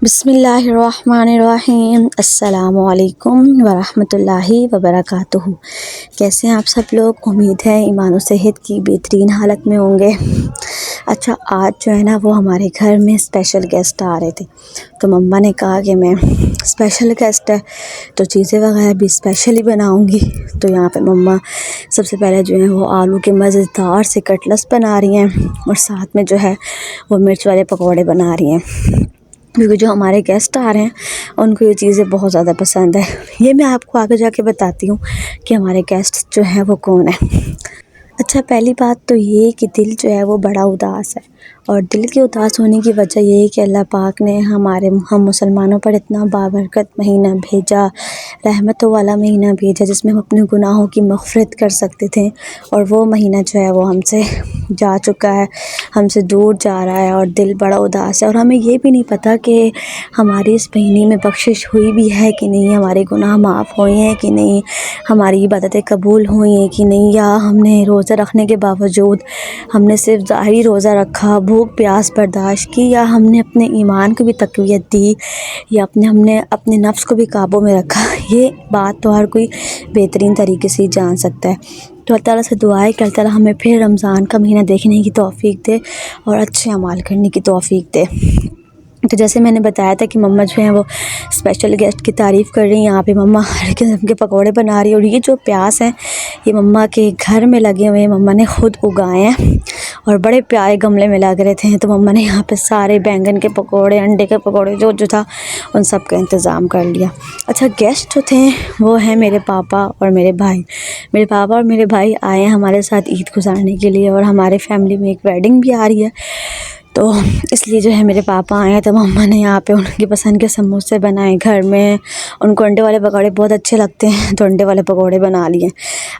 बिस्मिल्लाहिर्रहमानिर्रहीम। अस्सलामुअलैकुम वरहमतुल्लाहि वबरकातुहू। कैसे हैं आप सब लोग? उम्मीद है ईमान और सेहत की बेहतरीन हालत में होंगे। अच्छा, आज जो है ना वो हमारे घर में स्पेशल गेस्ट आ रहे थे, तो मम्मा ने कहा कि मैं स्पेशल गेस्ट है तो चीज़ें वगैरह भी स्पेशल ही बनाऊंगी। तो यहाँ पे मम्मा सबसे पहले जो है वो आलू के मज़ेदार से कटलेट्स बना रही हैं और साथ में जो है वो मिर्च वाले पकौड़े बना रही हैं, क्योंकि जो हमारे गेस्ट आ रहे हैं उनको ये चीज़ें बहुत ज़्यादा पसंद है। ये मैं आपको आगे जाके बताती हूँ कि हमारे गेस्ट जो हैं वो कौन है। अच्छा, पहली बात तो ये कि दिल जो है वो बड़ा उदास है, और दिल के उदास होने की वजह ये है कि अल्लाह पाक ने हम मुसलमानों पर इतना बाबरकत महीना भेजा, रहमतों वाला महीना भेजा, जिसमें हम अपने गुनाहों की मग़फ़िरत कर सकते थे, और वो महीना जो है वो हमसे जा चुका है, हमसे दूर जा रहा है, और दिल बड़ा उदास है। और हमें ये भी नहीं पता कि हमारी इस महीने में बख्शिश हुई भी है कि नहीं, हमारे गुनाह माफ़ हुए हैं कि नहीं, हमारी इबादतें कबूल हुई हैं कि नहीं, या हमने रोज़ा रखने के बावजूद हमने सिर्फ़ ज़ाहिरी रोज़ा रखा, भूख प्यास बर्दाश्त की, या हमने अपने ईमान को भी तक़वियत दी, या हमने अपने नफ्स को भी काबू में रखा। ये बात तो हर कोई बेहतरीन तरीके से ही जान सकता है। तो अल्लाह ताला से दुआ है कि अल्लाह ताला हमें फिर रमज़ान का महीना देखने की तौफ़ीक दे और अच्छे अमाल करने की तौफ़ीक दे। तो जैसे मैंने बताया था कि मम्मा जो है वो स्पेशल गेस्ट की तारीफ़ कर रही हैं। यहाँ पे मम्मा हर किस्म के पकौड़े बना रही है, और ये जो प्याज हैं ये मम्मा के घर में लगे हुए हैं, मम्मा ने ख़ुद उगाए हैं और बड़े प्यारे गमले में लग रहे थे। तो मम्मा ने यहाँ पे सारे बैंगन के पकौड़े, अंडे के पकौड़े जो था उन सब का इंतज़ाम कर लिया। अच्छा, गेस्ट जो थे वो हैं मेरे पापा और मेरे भाई। मेरे पापा और मेरे भाई आए हैं हमारे साथ ईद गुज़ारने के लिए, और हमारे फैमिली में एक वेडिंग भी आ रही है, तो इसलिए जो है मेरे पापा आए हैं। तो मम्मा ने यहाँ पे उनकी पसंद के समोसे बनाए घर में। उनको अंडे वाले पकौड़े बहुत अच्छे लगते हैं, तो अंडे वाले पकौड़े बना लिए।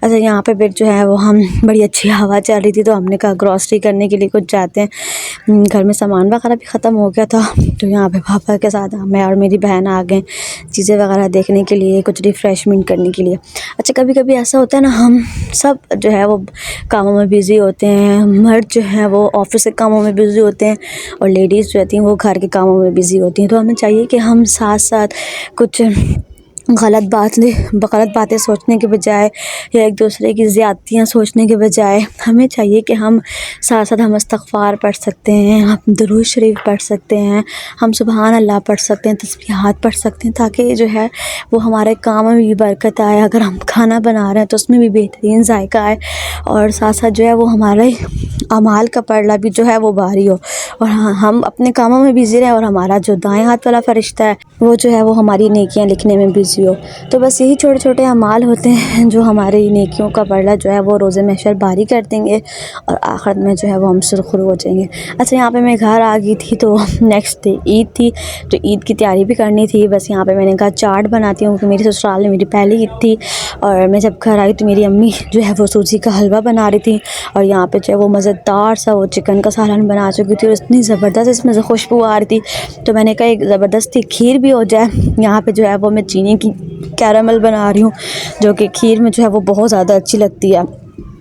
अच्छा, यहाँ पे फिर जो है वो हम बड़ी अच्छी हवा चल रही थी, तो हमने कहा ग्रॉसरी करने के लिए कुछ जाते हैं। घर में सामान वगैरह भी ख़त्म हो गया था, तो यहाँ पे पापा के साथ मैं और मेरी बहन आ गए चीज़ें वगैरह देखने के लिए, कुछ रिफ़्रेशमेंट करने के लिए। अच्छा, कभी कभी ऐसा होता है ना, हम सब जो है वो कामों में बिज़ी होते हैं। मर्द जो है वो ऑफिस के कामों में बिज़ी होते हैं, और लेडीज़ जो रहती हैं वो घर के कामों में बिज़ी होती हैं। तो हमें चाहिए कि हम साथ साथ कुछ गलत बातें सोचने के बजाय, या एक दूसरे की ज़्यादतियाँ सोचने के बजाय, हमें चाहिए कि हम साथ साथ हम इस्तग़फ़ार पढ़ सकते हैं, हम दुरूद शरीफ पढ़ सकते हैं, हम सुबहान अल्लाह पढ़ सकते हैं, तस्बीहात पढ़ सकते हैं, ताकि जो है वो हमारे काम में भी बरकत आए। अगर हम खाना बना रहे हैं तो उसमें भी बेहतरीन जायका आए, और साथ साथ जो है वो हमारे अमाल का पलड़ा भी जो है वो भारी हो, और हाँ, हम अपने कामों में बिज़ी रहें, और हमारा जो दाएं हाथ वाला फ़रिश्ता है वो जो है वो हमारी नेकियां लिखने में बिज़ी हो। तो बस यही छोटे छोटे अमाल होते हैं जो हमारी नेकियों का पलड़ा जो है वो रोज़े महशर भारी कर देंगे, और आखिरत में जो है वो हम सुरखरू हो जाएंगे। अच्छा, यहाँ पे मैं घर आ गई थी, तो नेक्स्ट डे ईद थी, तो ईद की तैयारी भी करनी थी। बस यहाँ पे मैंने कहा चाट बनाती हूँ, क्योंकि मेरी ससुराल में मेरी पहली ईद थी, और मैं जब घर आई तो मेरी अम्मी जो है वो सूजी का हलवा बना रही थी, और यहाँ पे जो है वो मज़ेदार सा वो चिकन का सालन बना चुकी थी, और इतनी ज़बरदस्त इसमें से खुशबू आ रही थी। तो मैंने कहा एक ज़बरदस्ती खीर भी हो जाए। यहाँ पे जो है वो मैं चीनी की कैरामल बना रही हूँ, जो कि खीर में जो है वो बहुत ज़्यादा अच्छी लगती है।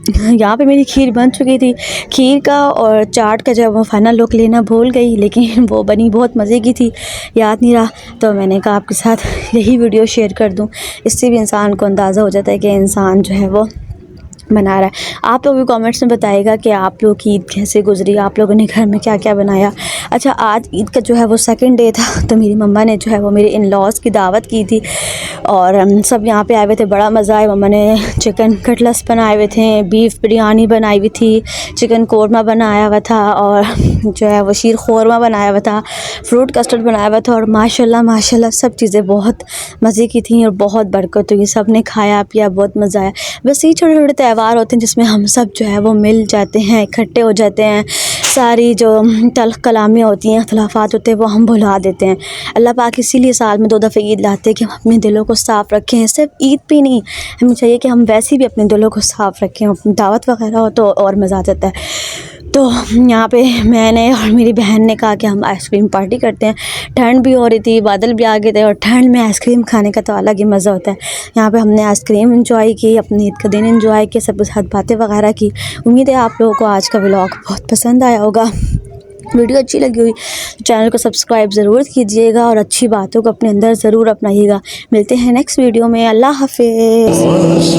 यहाँ पे मेरी खीर बन चुकी थी। खीर का और चाट का जब वो फ़ाइनल लुक लेना भूल गई, लेकिन वो बनी बहुत मज़े की थी, याद नहीं रहा, तो मैंने कहा आपके साथ यही वीडियो शेयर कर दूँ। इससे भी इंसान को अंदाज़ा हो जाता है कि इंसान जो है वो बना रहा है। आप लोग भी कमेंट्स में बताइएगा कि आप लोग की ईद कैसे गुजरी, आप लोगों ने घर में क्या क्या बनाया। अच्छा, आज ईद का जो है वो सेकंड डे था, तो मेरी मम्मा ने जो है वो मेरे इन लॉज़ की दावत की थी, और हम सब यहाँ पे आए हुए थे, बड़ा मज़ा आया। मम्मा ने चिकन कटलेट्स बनाए हुए थे, बीफ बिरयानी बनाई हुई थी, चिकन कोरमा बनाया हुआ था, और जो है वो शीर खोरमा बनाया हुआ था, फ्रूट कस्टर्ड बनाया हुआ था, और माशाल्लाह माशाल्लाह सब चीज़ें बहुत मज़े की थी और बहुत बरकत हुई। सब ने खाया पिया, बहुत मज़ा आया। बस ये छोटे छोटे त्यौहार होते हैं जिसमें हम सब जो है वो मिल जाते हैं, इकट्ठे हो जाते हैं, सारी जो तल्ख़ कलामियाँ होती हैं, इख्तिलाफ़ात होते हैं, वो हम भुला देते हैं। अल्लाह पाक इसीलिए साल में 2 दफ़े ईद लाते हैं कि हम अपने दिलों को साफ़ रखें। सिर्फ ईद पे नहीं, हमें चाहिए कि हम वैसे भी अपने दिलों को साफ़ रखें। दावत वगैरह हो तो और मज़ा आ जाता है। तो यहाँ पे मैंने और मेरी बहन ने कहा कि हम आइसक्रीम पार्टी करते हैं। ठंड भी हो रही थी, बादल भी आ गए थे, और ठंड में आइसक्रीम खाने का तो अलग ही मज़ा होता है। यहाँ पे हमने आइसक्रीम एंजॉय की, अपनी ईद का दिन एंजॉय किया, सबके साथ बातें वगैरह की। उम्मीद है आप लोगों को आज का व्लॉग बहुत पसंद आया होगा। वीडियो अच्छी लगी हुई तो चैनल को सब्सक्राइब ज़रूर कीजिएगा और अच्छी बातों को अपने अंदर ज़रूर अपनाइएगा। मिलते हैं नेक्स्ट वीडियो में। अल्लाह हाफ़िज़।